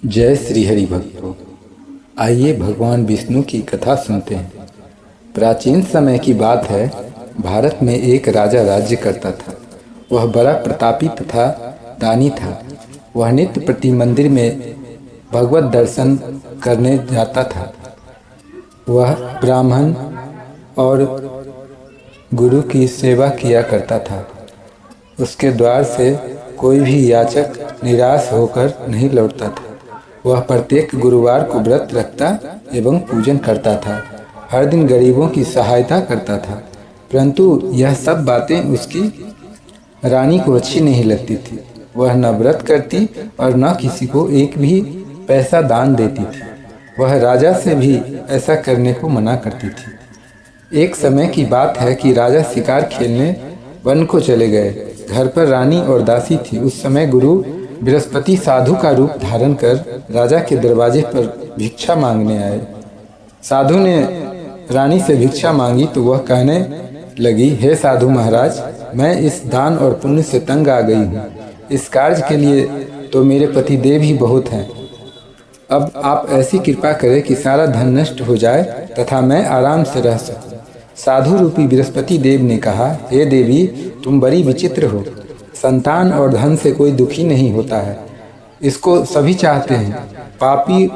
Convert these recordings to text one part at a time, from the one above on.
जय श्री हरि भक्तों। आइए भगवान विष्णु की कथा सुनते हैं। प्राचीन समय की बात है। भारत में एक राजा राज्य करता था। वह बड़ा प्रतापी तथा दानी था। वह नित्य प्रति मंदिर में भगवत दर्शन करने जाता था। वह ब्राह्मण और गुरु की सेवा किया करता था। उसके द्वार से कोई भी याचक निराश होकर नहीं लौटता था। वह प्रत्येक गुरुवार को व्रत रखता एवं पूजन करता था। हर दिन गरीबों की सहायता करता था। परंतु यह सब बातें उसकी रानी को अच्छी नहीं लगती थी। वह न व्रत करती और न किसी को एक भी पैसा दान देती थी। वह राजा से भी ऐसा करने को मना करती थी। एक समय की बात है कि राजा शिकार खेलने वन को चले गए। घर पर रानी और दासी थी। उस समय गुरु बृहस्पति साधु का रूप धारण कर राजा के दरवाजे पर भिक्षा मांगने आए। साधु ने रानी से भिक्षा मांगी तो वह कहने लगी, हे साधु महाराज, मैं इस दान और पुण्य से तंग आ गई हूँ। इस कार्य के लिए तो मेरे पति देव ही बहुत हैं। अब आप ऐसी कृपा करें कि सारा धन नष्ट हो जाए तथा मैं आराम से रह सकूं। साधु रूपी बृहस्पति देव ने कहा, हे देवी, तुम बड़ी विचित्र हो। संतान और धन से कोई दुखी नहीं होता है, इसको सभी चाहते हैं। पापी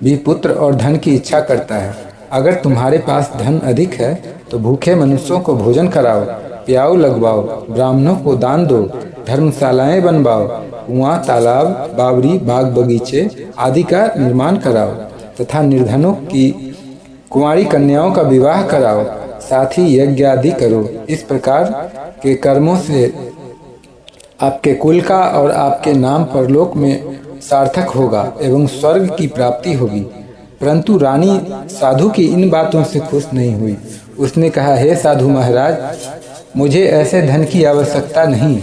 भी पुत्र और धन की इच्छा करता है। अगर तुम्हारे पास धन अधिक है तो भूखे मनुष्यों को भोजन कराओ, प्याऊ लगवाओ, ब्राह्मणों को दान दो, धर्मशालाएं बनवाओ, कुआं, तालाब, बावरी, बाग बगीचे आदि का निर्माण कराओ तथा निर्धनों की कुंवारी कन्याओं का विवाह कराओ, साथ ही यज्ञ आदि करो। इस प्रकार के कर्मों से आपके कुल का और आपके नाम परलोक में सार्थक होगा एवं स्वर्ग की प्राप्ति होगी। परंतु रानी साधु की इन बातों से खुश नहीं हुई। उसने कहा, हे साधु महाराज, मुझे ऐसे धन की आवश्यकता नहीं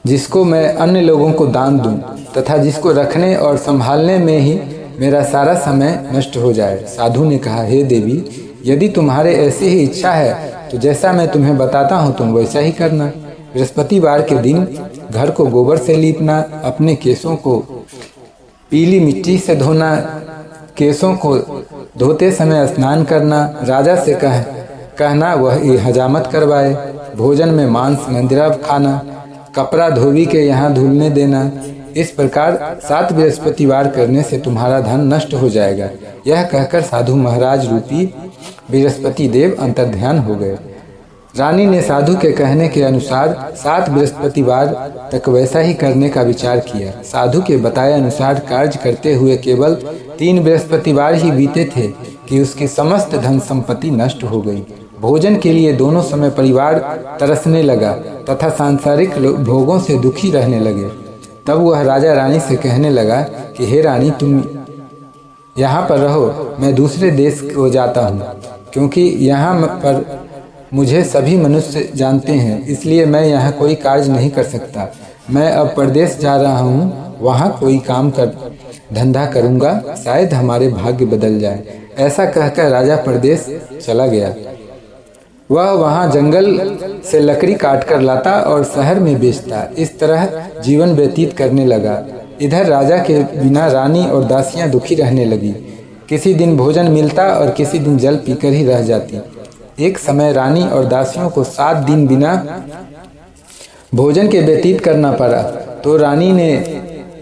जिसको मैं अन्य लोगों को दान दूं तथा जिसको रखने और संभालने में ही मेरा सारा समय नष्ट हो जाए। साधु ने कहा, हे देवी, यदि तुम्हारे ऐसी ही इच्छा है तो जैसा मैं तुम्हें बताता हूँ तुम वैसा ही करना। बृहस्पतिवार के दिन घर को गोबर से लीपना, अपने केसों को पीली मिट्टी से धोना, केसों को धोते समय स्नान करना, राजा से कहना वह हजामत करवाए, भोजन में मांस मंदिरा खाना, कपड़ा धोबी के यहाँ धुलने देना। इस प्रकार 7 बृहस्पतिवार करने से तुम्हारा धन नष्ट हो जाएगा। यह कहकर साधु महाराज रूपी बृहस्पति देव अंतर्ध्यान हो गए। रानी ने साधु के कहने के अनुसार 7 बृहस्पतिवार तक वैसा ही करने का विचार किया। साधु के बताए अनुसार कार्य करते हुए केवल 3 बृहस्पतिवार ही बीते थे कि उसकी समस्त धन संपत्ति नष्ट हो गई। भोजन के लिए दोनों समय परिवार तरसने लगा तथा सांसारिक भोगों से दुखी रहने लगे। तब वह राजा रानी से कहने लगा कि हे रानी, तुम यहाँ पर रहो, मैं दूसरे देश को जाता हूँ, क्योंकि यहाँ पर मुझे सभी मनुष्य जानते हैं, इसलिए मैं यहाँ कोई कार्य नहीं कर सकता। मैं अब परदेश जा रहा हूँ, वहाँ कोई काम कर धंधा करूँगा, शायद हमारे भाग्य बदल जाए। ऐसा कहकर राजा परदेश चला गया। वह वहाँ जंगल से लकड़ी काट कर लाता और शहर में बेचता। इस तरह जीवन व्यतीत करने लगा। इधर राजा के बिना रानी और दासियां दुखी रहने लगी। किसी दिन भोजन मिलता और किसी दिन जल पीकर ही रह जाती। एक समय रानी और दासियों को 7 दिन बिना भोजन के व्यतीत करना पड़ा। तो रानी ने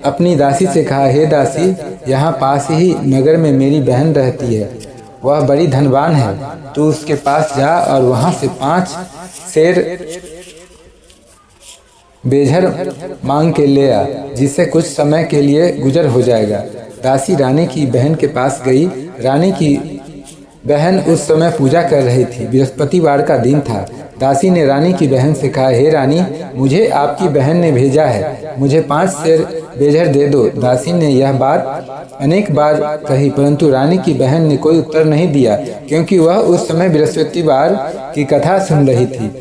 अपनी दासी से कहा, हे दासी, यहाँ पास ही नगर में मेरी बहन रहती है, वह बड़ी धनवान है, तू उसके पास जा और वहाँ से 5 शेर बेझर मांग के ले आ, जिससे कुछ समय के लिए गुजर हो जाएगा। दासी रानी की बहन के पास गई। रानी की बहन उस समय पूजा कर रही थी। बृहस्पतिवार का दिन था। दासी ने रानी की बहन से कहा, हे रानी, मुझे आपकी बहन ने भेजा है, मुझे 5 शेर बेझर दे दो। दासी ने यह बात अनेक बार कही, परंतु रानी की बहन ने कोई उत्तर नहीं दिया, क्योंकि वह उस समय बृहस्पतिवार की कथा सुन रही थी।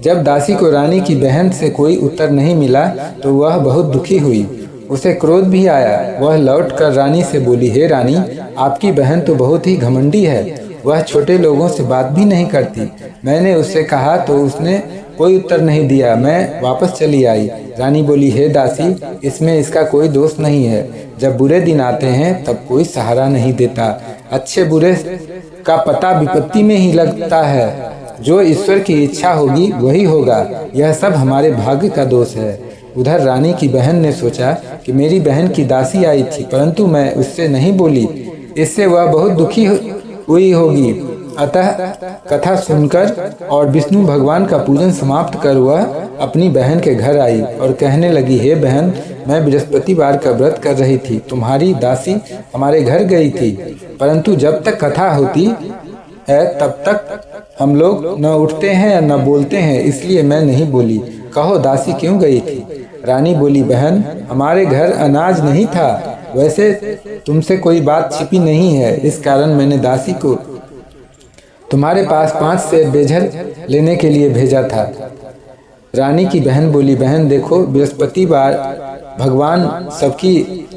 जब दासी को रानी की बहन से कोई उत्तर नहीं मिला तो वह बहुत दुखी हुई। उसे क्रोध भी आया। वह लौटकर रानी से बोली, हे रानी, आपकी बहन तो बहुत ही घमंडी है, वह छोटे लोगों से बात भी नहीं करती। मैंने उससे कहा तो उसने कोई उत्तर नहीं दिया। मैं वापस चली आई। रानी बोली, हे दासी, इसमें इसका कोई दोष नहीं है। जब बुरे दिन आते हैं तब कोई सहारा नहीं देता। अच्छे बुरे का पता विपत्ति में ही लगता है। जो ईश्वर की इच्छा होगी वही होगा। यह सब हमारे भाग्य का दोष है। उधर रानी की बहन ने सोचा कि मेरी बहन की दासी आई थी, परंतु मैं उससे नहीं बोली, इससे वह बहुत दुखी हुई होगी। अतः कथा सुनकर और विष्णु भगवान का पूजन समाप्त कर वह अपनी बहन के घर आई और कहने लगी, हे बहन, मैं बृहस्पतिवार का व्रत कर रही थी। तुम्हारी दासी हमारे घर गई थी, परंतु जब तक कथा होती है तब तक हम लोग न उठते हैं न बोलते हैं, इसलिए मैं नहीं बोली। कहो दासी क्यों गई थी? रानी बोली, बहन, हमारे घर अनाज नहीं था। वैसे तुमसे कोई बात छिपी नहीं है, इस कारण मैंने दासी को तुम्हारे पास 5 सेर बेझर लेने के लिए भेजा था। रानी की बहन बोली, बहन देखो, बृहस्पतिवार भगवान सबकी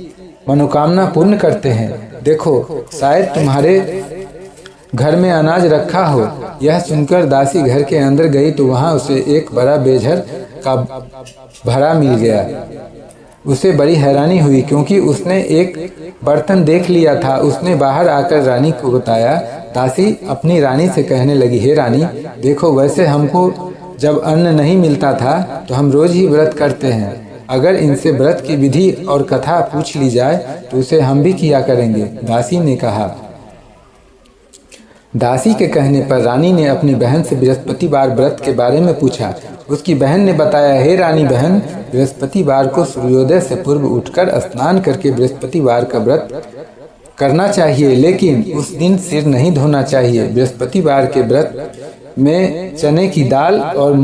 मनोकामना पूर्ण करते हैं। देखो, शायद तुम्हारे घर में अनाज रखा हो। यह सुनकर दासी घर के अंदर गई तो वहां उसे एक बड़ा बेझर का भरा मिल गया। उसे बड़ी हैरानी हुई, क्योंकि उसने एक बर्तन देख लिया था। उसने बाहर आकर रानी को बताया। दासी अपनी रानी से कहने लगी, हे रानी, देखो, वैसे हमको जब अन्न नहीं मिलता था तो हम रोज ही व्रत करते हैं। अगर इनसे व्रत की विधि और कथा पूछ ली जाए तो उसे हम भी किया करेंगे। दासी ने कहा। दासी के कहने पर रानी ने अपनी बहन से बृहस्पतिवार व्रत के बारे में पूछा। उसकी बहन ने बताया, हे रानी बहन, बृहस्पतिवार को सूर्योदय से पूर्व उठकर स्नान करके बृहस्पतिवार का व्रत करना चाहिए, लेकिन उस दिन सिर नहीं धोना चाहिए। बृहस्पतिवार के व्रत में चने की दाल और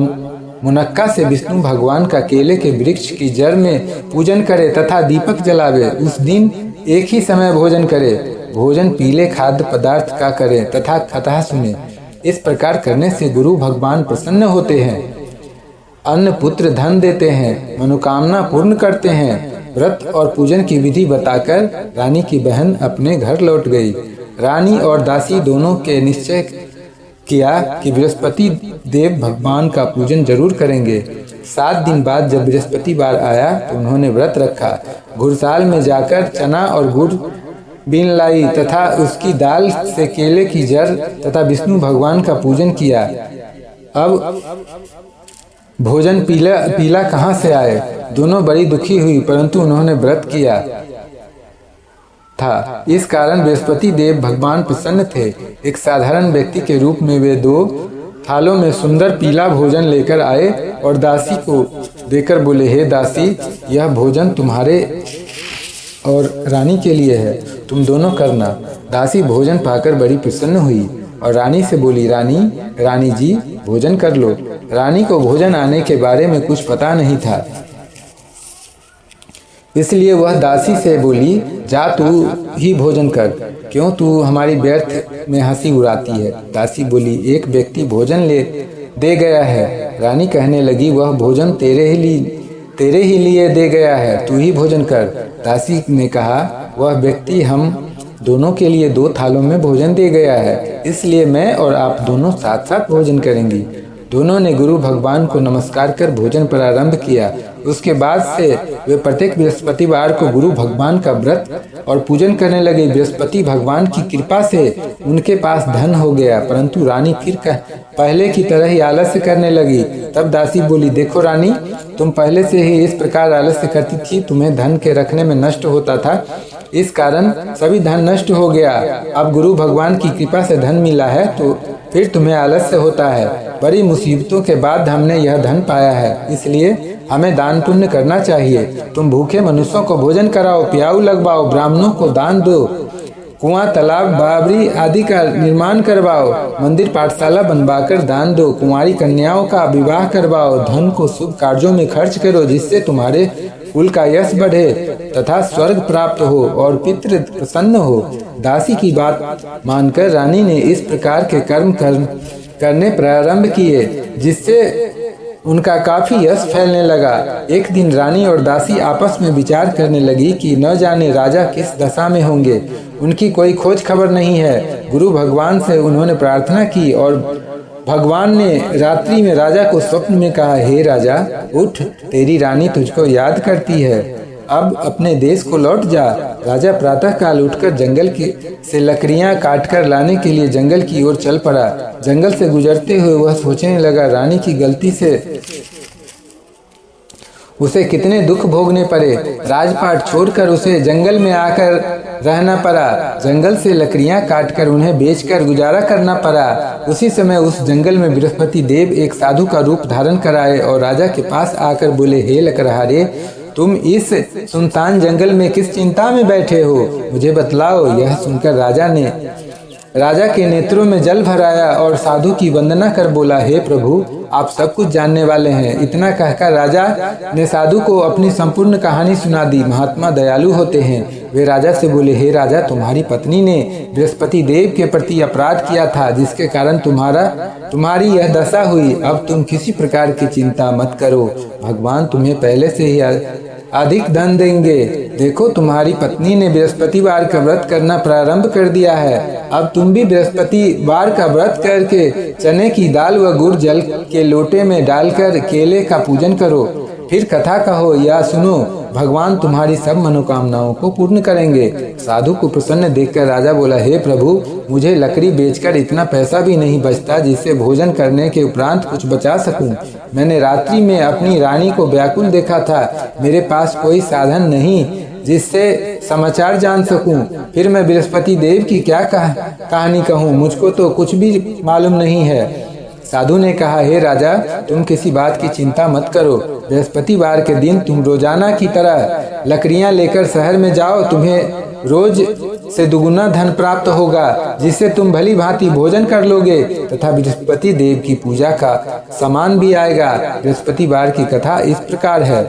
मुनक्का से विष्णु भगवान का केले के वृक्ष की जड़ में पूजन करे तथा दीपक जलावे। उस दिन एक ही समय भोजन करे। भोजन पीले खाद्य पदार्थ का करे तथा कथा सुने। इस प्रकार करने से गुरु भगवान प्रसन्न होते हैं, अन्न पुत्र धन देते हैं, मनोकामना पूर्ण करते हैं। व्रत और पूजन की विधि बताकर रानी की बहन अपने घर लौट गई। रानी और दासी दोनों के निश्चय किया कि बृहस्पति देव भगवान का पूजन जरूर करेंगे। 7 दिन बाद जब बृहस्पतिवार आया तो उन्होंने व्रत रखा। घुड़साल में जाकर चना और गुड़ बीन लाई तथा उसकी दाल से केले की जड़ तथा विष्णु भगवान का पूजन किया। अब भोजन पीला कहाँ से आए? दोनों बड़ी दुखी हुई, परंतु उन्होंने व्रत किया था, इस कारण बृहस्पति देव भगवान प्रसन्न थे। एक साधारण व्यक्ति के रूप में वे 2 थालों में सुंदर पीला भोजन लेकर आए और दासी को देकर बोले, हे दासी, यह भोजन तुम्हारे और रानी के लिए है, तुम दोनों करना। दासी भोजन पाकर बड़ी प्रसन्न हुई और रानी से बोली, रानी जी, भोजन कर लो। रानी को भोजन आने के बारे में कुछ पता नहीं था, इसलिए वह दासी से बोली, जा तू ही भोजन कर, क्यों तू हमारी व्यर्थ में हंसी उड़ाती है। दासी बोली, एक व्यक्ति भोजन दे गया है। रानी कहने लगी, वह भोजन तेरे ही लिए दे गया है, तू ही भोजन कर। दासी ने कहा, वह व्यक्ति हम दोनों के लिए 2 थालों में भोजन दे गया है, इसलिए मैं और आप दोनों साथ साथ भोजन करेंगी। दोनों ने गुरु भगवान को नमस्कार कर भोजन प्रारंभ किया। उसके बाद से वे प्रत्येक बृहस्पतिवार को गुरु भगवान का व्रत और पूजन करने लगे। बृहस्पति भगवान की कृपा से उनके पास धन हो गया, परंतु रानी फिर पहले की तरह ही आलस्य करने लगी। तब दासी बोली, देखो रानी, तुम पहले से ही इस प्रकार आलस्य करती थी, तुम्हें धन के रखने में नष्ट होता था, इस कारण सभी धन नष्ट हो गया। अब गुरु भगवान की कृपा से धन मिला है तो फिर तुम्हें आलस्य होता है। बड़ी मुसीबतों के बाद हमने यह धन पाया है, इसलिए हमें दान पुण्य करना चाहिए। तुम भूखे मनुष्यों को भोजन कराओ, प्याऊ लगवाओ, ब्राह्मणों को दान दो, कुआं, तालाब, बावरी आदि का निर्माण करवाओ, मंदिर पाठशाला बनवाकर दान दो, कुंवारी कन्याओं का विवाह करवाओ, धन को शुभ कार्यों में खर्च करो, जिससे तुम्हारे कुल का यश बढ़े तथा स्वर्ग प्राप्त हो और पितृ प्रसन्न हो। दासी की बात मानकर रानी ने इस प्रकार के कर्म करने प्रारंभ किए, जिससे उनका काफी यश फैलने लगा। एक दिन रानी और दासी आपस में विचार करने लगी कि न जाने राजा किस दशा में होंगे, उनकी कोई खोज खबर नहीं है। गुरु भगवान से उन्होंने प्रार्थना की और भगवान ने रात्रि में राजा को स्वप्न में कहा, हे राजा उठ, तेरी रानी तुझको याद करती है, अब अपने देश को लौट जा। राजा प्रातःकाल उठकर जंगल से लकड़ियां काटकर लाने के लिए जंगल की ओर चल पड़ा। जंगल से गुजरते हुए वह सोचने लगा, रानी की गलती से उसे कितने दुख भोगने पड़े। राजपाट छोड़कर उसे जंगल में आकर रहना पड़ा। जंगल से लकड़ियां काटकर उन्हें बेचकर गुजारा करना पड़ा। उसी समय उस जंगल में बृहस्पति देव एक साधु का रूप धारण कर आए और राजा के पास आकर बोले, हे लकड़हारे, तुम इस सुनसान जंगल में किस चिंता में बैठे हो, मुझे बतलाओ। यह सुनकर राजा के नेत्रों में जल भर आया और साधु की वंदना कर बोला, हे प्रभु, आप सब कुछ जानने वाले हैं। इतना कहकर राजा ने साधु को अपनी संपूर्ण कहानी सुना दी। महात्मा दयालु होते हैं। वे राजा से बोले, हे राजा, तुम्हारी पत्नी ने बृहस्पति देव के प्रति अपराध किया था, जिसके कारण तुम्हारी यह दशा हुई। अब तुम किसी प्रकार की चिंता मत करो, भगवान तुम्हें पहले से ही अधिक धन देंगे। देखो, तुम्हारी पत्नी ने बृहस्पतिवार का व्रत करना प्रारंभ कर दिया है। अब तुम भी बृहस्पतिवार का व्रत करके चने की दाल व गुड़ जल के लोटे में डालकर केले का पूजन करो, फिर कथा कहो या सुनो, भगवान तुम्हारी सब मनोकामनाओं को पूर्ण करेंगे। साधु को प्रसन्न देखकर राजा बोला, हे प्रभु, मुझे लकड़ी बेचकर इतना पैसा भी नहीं बचता जिससे भोजन करने के उपरांत कुछ बचा सकूं। मैंने रात्रि में अपनी रानी को व्याकुल देखा था। मेरे पास कोई साधन नहीं जिससे समाचार जान सकूं। फिर मैं बृहस्पति देव की क्या कहानी कहूं, मुझको तो कुछ भी मालूम नहीं है। साधु ने कहा, हे राजा, तुम किसी बात की चिंता मत करो। बृहस्पतिवार के दिन तुम रोजाना की तरह लकड़ियां लेकर शहर में जाओ। तुम्हें रोज से दुगुना धन प्राप्त होगा, जिससे तुम भली भांति भोजन कर लोगे तथा बृहस्पति देव की पूजा का सामान भी आएगा। बृहस्पतिवार की कथा इस प्रकार है।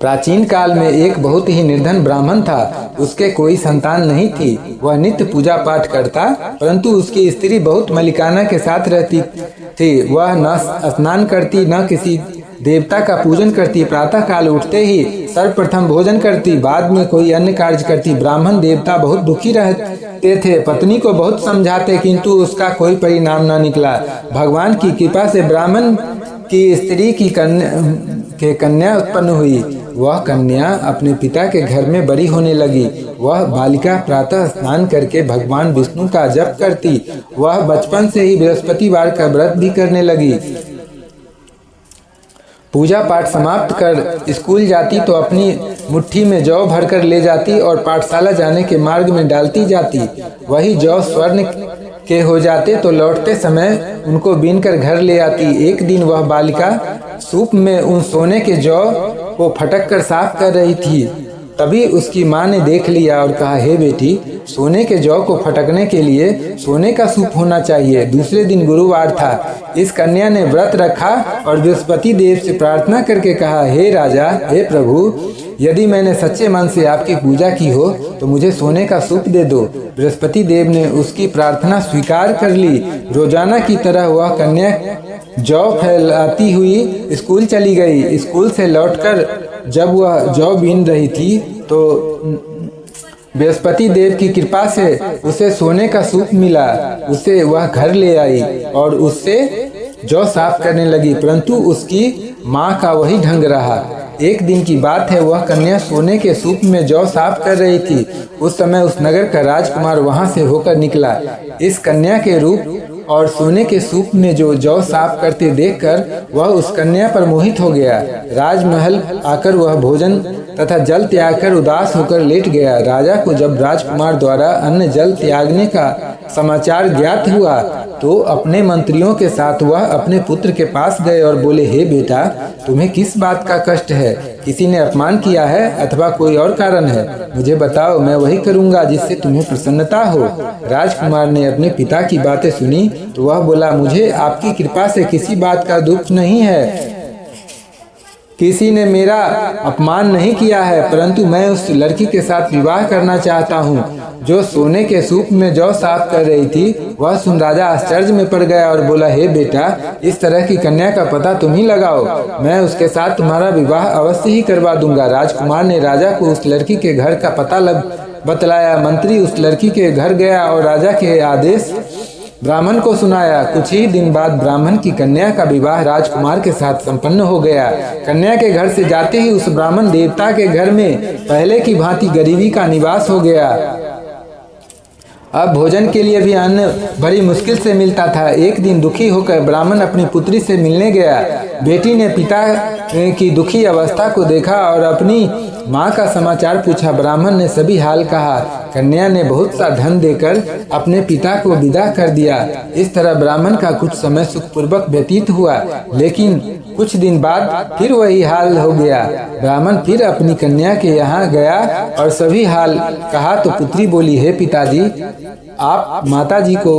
प्राचीन काल में एक बहुत ही निर्धन ब्राह्मण था। उसके कोई संतान नहीं थी। वह नित्य पूजा पाठ करता, परंतु उसकी स्त्री बहुत मलिकाना के साथ रहती थी। वह न स्नान करती, न किसी देवता का पूजन करती। प्रातः काल उठते ही सर्वप्रथम भोजन करती, बाद में कोई अन्य कार्य करती। ब्राह्मण देवता बहुत दुखी रहते थे। पत्नी को बहुत समझाते, किंतु उसका कोई परिणाम न निकला। भगवान की कृपा से ब्राह्मण की स्त्री की कन्या उत्पन्न हुई। वह कन्या अपने पिता के घर में बड़ी होने लगी। वह बालिका प्रातः स्नान करके भगवान विष्णु का जप करती। वह बचपन से ही बृहस्पतिवार का व्रत भी करने लगी। पूजा पाठ समाप्त कर स्कूल जाती तो अपनी मुट्ठी में जौ भरकर ले जाती और पाठशाला जाने के मार्ग में डालती जाती। वही जौ स्वर्ण के हो जाते तो लौटते समय उनको बीनकर घर ले आती। एक दिन वह बालिका सूप में उन सोने के जौ को फटक कर साफ कर रही थी। तभी उसकी माँ ने देख लिया और कहा, हे बेटी, सोने के जौ को फटकने के लिए सोने का सूप होना चाहिए। दूसरे दिन गुरुवार था। इस कन्या ने व्रत रखा और बृहस्पति देव से प्रार्थना करके कहा, हे राजा, हे प्रभु, यदि मैंने सच्चे मन से आपकी पूजा की हो तो मुझे सोने का सूप दे दो। बृहस्पति देव ने उसकी प्रार्थना स्वीकार कर ली। रोजाना की तरह वह कन्या जौ फैलाती हुई स्कूल चली गई। स्कूल से लौटकर जब वह जौ बीन रही थी तो बृहस्पति देव की कृपा से उसे सोने का सूप मिला। उसे वह घर ले आई और उससे जौ साफ करने लगी, परंतु उसकी माँ का वही ढंग रहा। एक दिन की बात है, वह कन्या सोने के सूप में जौ साफ कर रही थी। उस समय उस नगर का राजकुमार वहां से होकर निकला। इस कन्या के रूप और सोने के सूप में जो जौ साफ करते देखकर वह उस कन्या पर मोहित हो गया। राजमहल आकर वह भोजन तथा जल त्याग कर उदास होकर लेट गया। राजा को जब राजकुमार द्वारा अन्न जल त्यागने का समाचार ज्ञात हुआ तो अपने मंत्रियों के साथ वह अपने पुत्र के पास गए और बोले, हे बेटा, तुम्हें किस बात का कष्ट है? किसी ने अपमान किया है अथवा कोई और कारण है? मुझे बताओ, मैं वही करूंगा जिससे तुम्हें प्रसन्नता हो। राजकुमार ने अपने पिता की बातें सुनी तो वह बोला, मुझे आपकी कृपा से किसी बात का दुख नहीं है। किसी ने मेरा अपमान नहीं किया है, परंतु मैं उस लड़की के साथ विवाह करना चाहता हूँ जो सोने के सूप में जौ साफ कर रही थी। वह सुन राजा आश्चर्य में पड़ गया और बोला, हे बेटा, इस तरह की कन्या का पता तुम ही लगाओ, मैं उसके साथ तुम्हारा विवाह अवश्य ही करवा दूंगा। राजकुमार ने राजा को उस लड़की के घर का पता बतलाया। मंत्री उस लड़की के घर गया और राजा के आदेश ब्राह्मण को सुनाया। कुछ ही दिन बाद ब्राह्मण की कन्या का विवाह राजकुमार के साथ संपन्न हो गया। कन्या के घर से जाते ही उस ब्राह्मण देवता के घर में पहले की भांति गरीबी का निवास हो गया। अब भोजन के लिए भी अन्न बड़ी मुश्किल से मिलता था। एक दिन दुखी होकर ब्राह्मण अपनी पुत्री से मिलने गया। बेटी ने पिता की दुखी अवस्था को देखा और अपनी माँ का समाचार पूछा। ब्राह्मण ने सभी हाल कहा। कन्या ने बहुत सा धन देकर अपने पिता को विदा कर दिया। इस तरह ब्राह्मण का कुछ समय सुखपूर्वक व्यतीत हुआ, लेकिन कुछ दिन बाद फिर वही हाल हो गया। ब्राह्मण फिर अपनी कन्या के यहाँ गया और सभी हाल कहा तो पुत्री बोली, हे पिताजी, आप माताजी को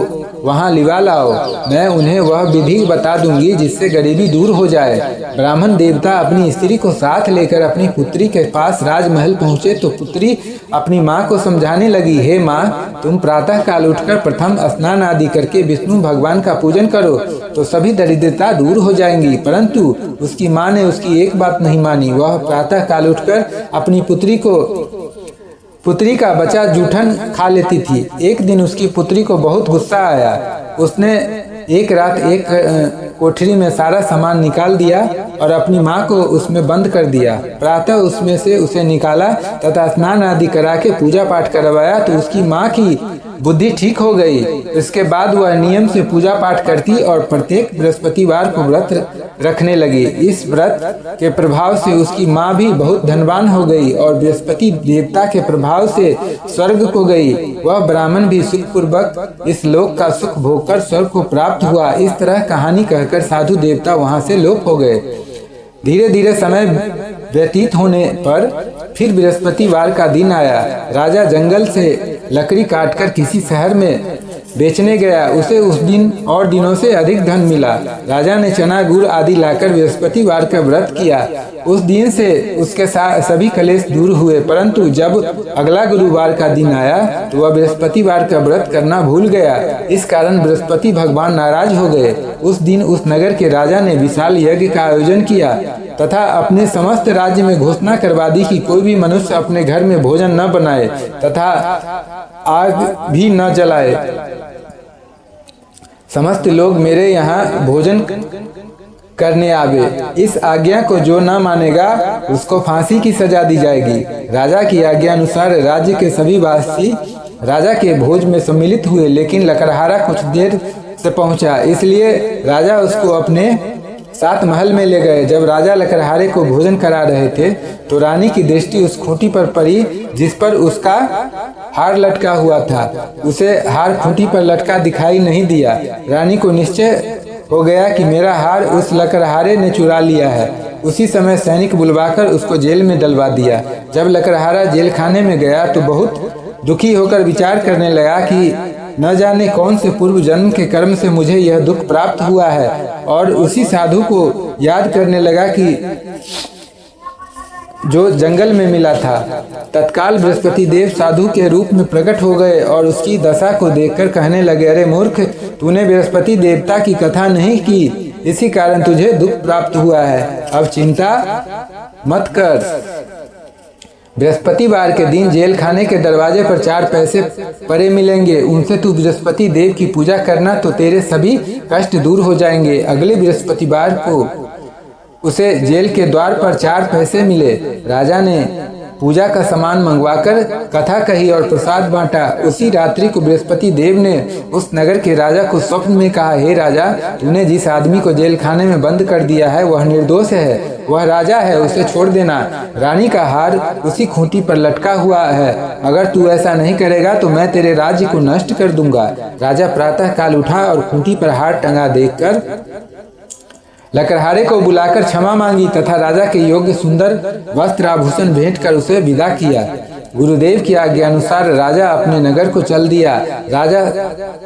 वहाँ लिवा लाओ, मैं उन्हें वह विधि बता दूंगी जिससे गरीबी दूर हो जाए। ब्राह्मण देवता अपनी स्त्री को साथ लेकर अपनी पुत्री के पास राजमहल पहुँचे तो पुत्री अपनी माँ को समझाने लगी, हे माँ, तुम प्रातः काल उठकर प्रथम स्नान आदि करके विष्णु भगवान का पूजन करो तो सभी दरिद्रता दूर हो जाएंगी। परंतु उसकी माँ ने उसकी एक बात नहीं मानी। वह प्रातः काल उठकर अपनी पुत्री का बचा जूठन खा लेती थी। एक दिन उसकी पुत्री को बहुत गुस्सा आया। उसने एक रात एक कोठरी में सारा सामान निकाल दिया और अपनी माँ को उसमें बंद कर दिया। प्रातः उसमें से उसे निकाला तथा स्नान आदि करा के पूजा पाठ करवाया तो उसकी माँ की बुद्धि ठीक हो गई। इसके बाद वह नियम से पूजा पाठ करती और प्रत्येक बृहस्पतिवार को व्रत रखने लगी। इस व्रत के प्रभाव से उसकी माँ भी बहुत धनवान हो गई और बृहस्पति देवता के प्रभाव से स्वर्ग को गई। वह ब्राह्मण भी सुखपूर्वक इस लोक का सुख भोगकर स्वर्ग को प्राप्त हुआ। इस तरह कहानी कहकर साधु देवता वहां से लोप हो गए। धीरे धीरे समय व्यतीत होने पर फिर बृहस्पतिवार का दिन आया। राजा जंगल से लकड़ी काटकर किसी शहर में बेचने गया। उसे उस दिन और दिनों से अधिक धन मिला। राजा ने चना गुड़ आदि लाकर बृहस्पतिवार का व्रत किया। उस दिन से उसके सभी कलेश दूर हुए। परंतु जब अगला गुरुवार का दिन आया तो वह बृहस्पतिवार का व्रत करना भूल गया। इस कारण बृहस्पति भगवान नाराज हो गए। उस दिन उस नगर के राजा ने विशाल यज्ञ का आयोजन किया तथा अपने समस्त राज्य में घोषणा करवा दी कि कोई भी मनुष्य अपने घर में भोजन न बनाए तथा आग भी न जलाए। समस्त लोग मेरे यहाँ भोजन करने आवे। इस आज्ञा को जो न मानेगा उसको फांसी की सजा दी जाएगी। राजा की आज्ञा अनुसार राज्य के सभी वासी राजा के भोज में सम्मिलित हुए, लेकिन लकड़हारा कुछ देर से पहुंचा, इसलिए राजा उसको अपने साथ महल में ले गए। जब राजा लकड़हारे को भोजन करा रहे थे तो रानी की दृष्टि उस खूंटी पर पड़ी जिस पर उसका हार लटका हुआ था। उसे हार खूंटी पर लटका दिखाई नहीं दिया। रानी को निश्चय हो गया कि मेरा हार उस लकड़हारे ने चुरा लिया है। उसी समय सैनिक बुलवाकर उसको जेल में डलवा दिया। जब लकड़हारा जेल खाने में गया तो बहुत दुखी होकर विचार करने लगा कि न जाने कौन से पूर्व जन्म के कर्म से मुझे यह दुख प्राप्त हुआ है, और उसी साधु को याद करने लगा कि जो जंगल में मिला था। तत्काल बृहस्पति देव साधु के रूप में प्रकट हो गए और उसकी दशा को देखकर कहने लगे, अरे मूर्ख, तूने बृहस्पति देवता की कथा नहीं की, इसी कारण तुझे दुख प्राप्त हुआ है। अब चिंता मत कर। बृहस्पतिवार के दिन जेल खाने के दरवाजे पर 4 पैसे पड़े मिलेंगे, उनसे तू बृहस्पति देव की पूजा करना तो तेरे सभी कष्ट दूर हो जाएंगे। अगले बृहस्पतिवार को उसे जेल के द्वार पर 4 पैसे मिले। राजा ने पूजा का सामान मंगवाकर कथा कही और प्रसाद बांटा। उसी रात्रि को बृहस्पति देव ने उस नगर के राजा को स्वप्न में कहा, हे राजा, तूने जिस आदमी को जेल खाने में बंद कर दिया है वह निर्दोष है, वह राजा है, उसे छोड़ देना। रानी का हार उसी खूंटी पर लटका हुआ है। अगर तू ऐसा नहीं करेगा तो मैं तेरे राज्य को नष्ट कर दूंगा। राजा प्रातः काल उठा और खूंटी पर हार टंगा देखकर लकड़हारे को बुलाकर क्षमा मांगी तथा राजा के योग्य सुंदर वस्त्र आभूषण भेंट कर उसे विदा किया। गुरुदेव की आज्ञा अनुसार राजा अपने नगर को चल दिया। राजा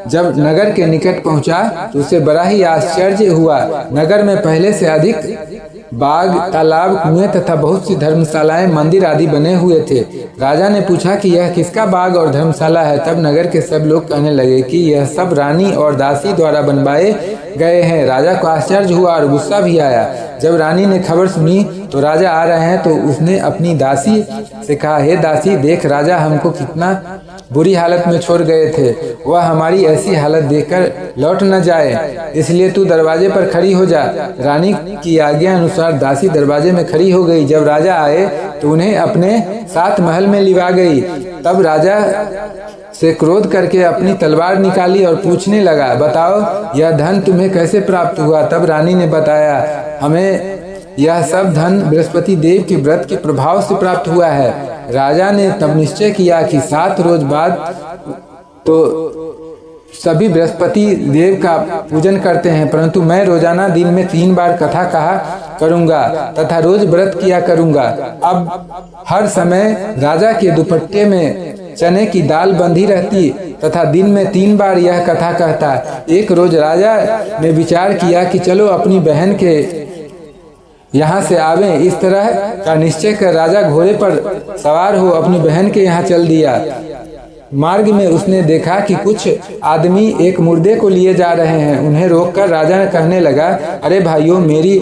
जब नगर के निकट पहुंचा तो उसे बड़ा ही आश्चर्य हुआ। नगर में पहले से अधिक बाग, तालाब, कुएं तथा बहुत सी धर्मशालाएं, मंदिर आदि बने हुए थे। राजा ने पूछा कि यह किसका बाग और धर्मशाला है। तब नगर के सब लोग कहने लगे कि यह सब रानी और दासी द्वारा बनवाए गए हैं। राजा को आश्चर्य हुआ और गुस्सा भी आया। जब रानी ने खबर सुनी तो राजा आ रहे हैं तो उसने अपनी दासी से कहा, हे दासी, देख राजा हमको कितना बुरी हालत में छोड़ गए थे, वह हमारी ऐसी हालत देखकर लौट न जाए, इसलिए तू दरवाजे पर खड़ी हो जा। रानी की आज्ञा अनुसार दासी दरवाजे में खड़ी हो गई। जब राजा आए तो उन्हें अपने साथ महल में लिवा गई। तब राजा से क्रोध करके अपनी तलवार निकाली और पूछने लगा, बताओ यह धन तुम्हें कैसे प्राप्त हुआ? तब रानी ने बताया, हमें यह सब धन बृहस्पति देव के व्रत के प्रभाव से प्राप्त हुआ है। राजा ने तब निश्चय किया कि 7 रोज बाद तो सभी बृहस्पति देव का पूजन करते हैं, परंतु मैं रोजाना दिन में 3 बार कथा कहा करूंगा तथा रोज व्रत किया करूंगा। अब हर समय राजा के दुपट्टे में चने की दाल बंधी रहती तथा दिन में 3 बार यह कथा कहता। एक रोज राजा ने विचार किया कि चलो अपनी बहन के यहाँ से आवें। इस तरह का निश्चय कर राजा घोड़े पर सवार हो अपनी बहन के यहाँ चल दिया। मार्ग में उसने देखा कि कुछ आदमी एक मुर्दे को लिए जा रहे हैं। उन्हें रोककर राजा कहने लगा, अरे भाइयों, मेरी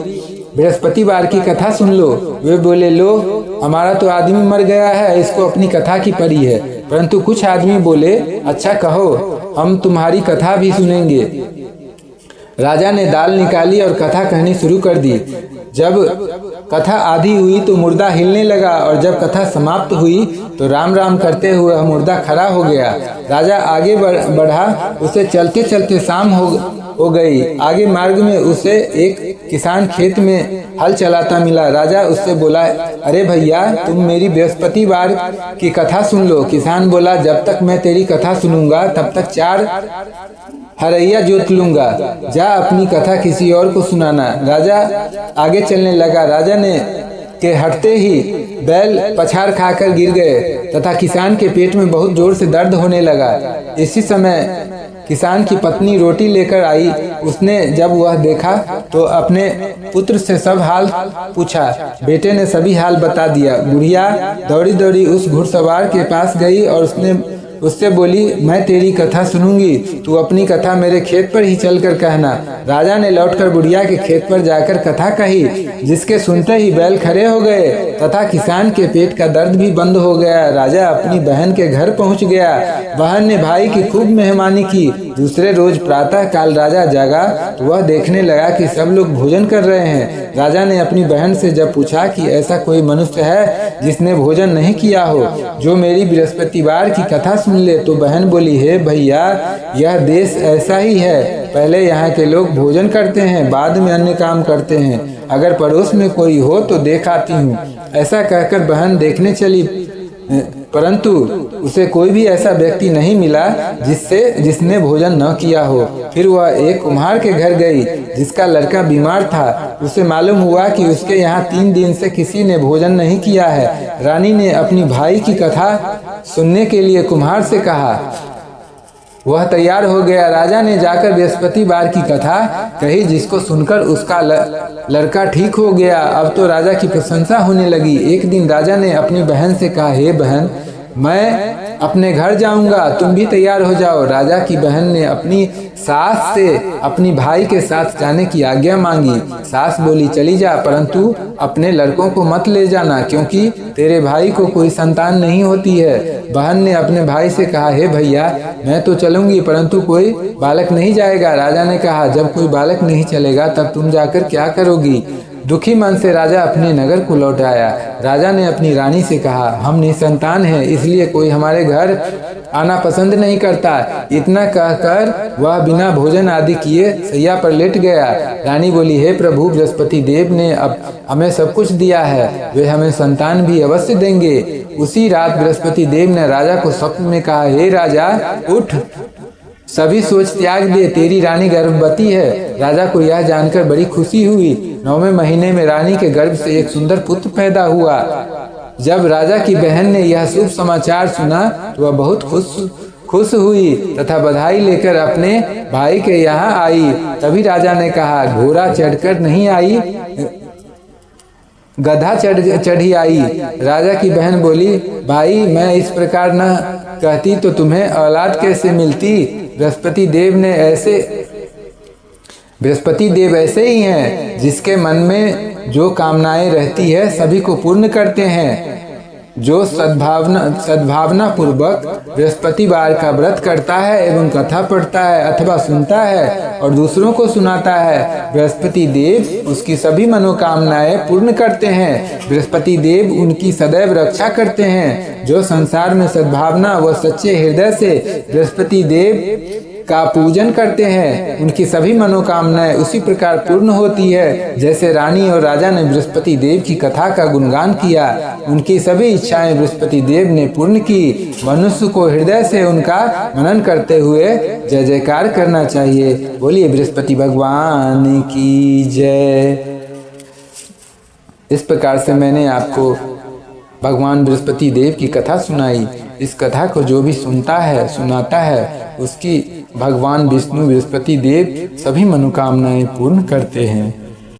बृहस्पतिवार की कथा सुन लो। वे बोले, लो, हमारा तो आदमी मर गया है, इसको अपनी कथा की पड़ी है। परंतु कुछ आदमी बोले, अच्छा कहो, हम तुम्हारी कथा भी सुनेंगे। राजा ने दाल निकाली और कथा कहनी शुरू कर दी। जब कथा आधी हुई तो मुर्दा हिलने लगा और जब कथा समाप्त हुई तो राम राम करते हुए मुर्दा खड़ा हो गया। राजा आगे बढ़ा, उसे चलते चलते शाम हो गई। आगे मार्ग में उसे एक किसान खेत में हल चलाता मिला। राजा उससे बोला, अरे भैया, तुम मेरी बृहस्पतिवार की कथा सुन लो। किसान बोला, जब तक मैं तेरी कथा सुनूंगा तब तक 4 हरैया जोत लूंगा। जा अपनी कथा किसी और को सुनाना। राजा आगे चलने लगा। राजा ने के हटते ही बैल पछाड़ खाकर गिर गए तथा किसान के पेट में बहुत जोर से दर्द होने लगा। इसी समय किसान की पत्नी रोटी लेकर आई। उसने जब वह देखा तो अपने पुत्र से सब हाल पूछा। बेटे ने सभी हाल बता दिया। बुढ़िया दौड़ी दौड़ी उस घुड़सवार के पास गई और उससे बोली, मैं तेरी कथा सुनूंगी, तू अपनी कथा मेरे खेत पर ही चलकर कहना। राजा ने लौटकर बुढ़िया के खेत पर जाकर कथा कही, जिसके सुनते ही बैल खड़े हो गए तथा किसान के पेट का दर्द भी बंद हो गया। राजा अपनी बहन के घर पहुंच गया। बहन ने भाई की खूब मेहमानी की। दूसरे रोज प्रातः काल राजा जागा तो वह देखने लगा कि सब लोग भोजन कर रहे हैं। राजा ने अपनी बहन से जब पूछा कि ऐसा कोई मनुष्य है जिसने भोजन नहीं किया हो, जो मेरी बृहस्पतिवार की कथा सुन ले, तो बहन बोली, हे भैया, यह देश ऐसा ही है। पहले यहाँ के लोग भोजन करते हैं, बाद में अन्य काम करते हैं। अगर पड़ोस में कोई हो तो देख आती हूँ। ऐसा कहकर बहन देखने चली, परंतु उसे कोई भी ऐसा व्यक्ति नहीं मिला जिसने भोजन न किया हो। फिर वह एक कुम्हार के घर गई जिसका लड़का बीमार था। उसे मालूम हुआ कि उसके यहाँ 3 दिन से किसी ने भोजन नहीं किया है। रानी ने अपनी भाई की कथा सुनने के लिए कुम्हार से कहा। वह तैयार हो गया। राजा ने जाकर बृहस्पतिवार की कथा कही, जिसको सुनकर उसका लड़का ठीक हो गया। अब तो राजा की प्रशंसा होने लगी। एक दिन राजा ने अपनी बहन से कहा, हे बहन, मैं अपने घर जाऊंगा, तुम भी तैयार हो जाओ। राजा की बहन ने अपनी सास से अपनी भाई के साथ जाने की आज्ञा मांगी। सास बोली, चली जा, परंतु अपने लड़कों को मत ले जाना, क्योंकि तेरे भाई को कोई संतान नहीं होती है। बहन ने अपने भाई से कहा, हे भैया, मैं तो चलूंगी, परंतु कोई बालक नहीं जाएगा। राजा ने कहा, जब कोई बालक नहीं चलेगा तब तुम जाकर क्या करोगी? दुखी मन से राजा अपने नगर को लौट आया। राजा ने अपनी रानी से कहा, हम निसंतान हैं, इसलिए कोई हमारे घर आना पसंद नहीं करता। इतना कहकर वह बिना भोजन आदि किए सैया पर लेट गया। रानी बोली, हे प्रभु, बृहस्पति देव ने अब हमें सब कुछ दिया है, वे हमें संतान भी अवश्य देंगे। उसी रात बृहस्पति देव ने राजा को स्वप्न में कहा, हे राजा, उठ, सभी सोच त्याग दे, तेरी रानी गर्भवती है। राजा को यह जानकर बड़ी खुशी हुई। 9वें महीने में रानी के गर्भ से एक सुंदर पुत्र पैदा हुआ। जब राजा की बहन ने यह शुभ समाचार सुना तो वह बहुत खुश हुई तथा बधाई लेकर अपने भाई के यहाँ आई। तभी राजा ने कहा, घोड़ा चढ़कर नहीं आई, गधा चढ़ी आई। राजा की बहन बोली, भाई, मैं इस प्रकार न कहती तो तुम्हें औलाद कैसे मिलती? बृहस्पति देव ने बृहस्पति देव ऐसे ही हैं जिसके मन में जो कामनाएं रहती है सभी को पूर्ण करते हैं। जो सद्भावना पूर्वक बृहस्पतिवार का व्रत करता है एवं कथा पढ़ता है अथवा सुनता है और दूसरों को सुनाता है, बृहस्पति देव उसकी सभी मनोकामनाएं पूर्ण करते हैं। बृहस्पति देव उनकी सदैव रक्षा करते हैं। जो संसार में सद्भावना व सच्चे हृदय से बृहस्पति देव का पूजन करते हैं, उनकी सभी मनोकामनाएं उसी प्रकार पूर्ण होती है जैसे रानी और राजा ने बृहस्पति देव की कथा का गुणगान किया। उनकी सभी इच्छाएं बृहस्पति देव ने पूर्ण की। मनुष्य को हृदय से उनका मनन करते हुए जय जयकार करना चाहिए। बोलिए बृहस्पति भगवान की जय। इस प्रकार से मैंने आपको भगवान बृहस्पति देव की कथा सुनाई। इस कथा को जो भी सुनता है सुनाता है उसकी भगवान विष्णु बृहस्पति देव सभी मनोकामनाएं पूर्ण करते हैं।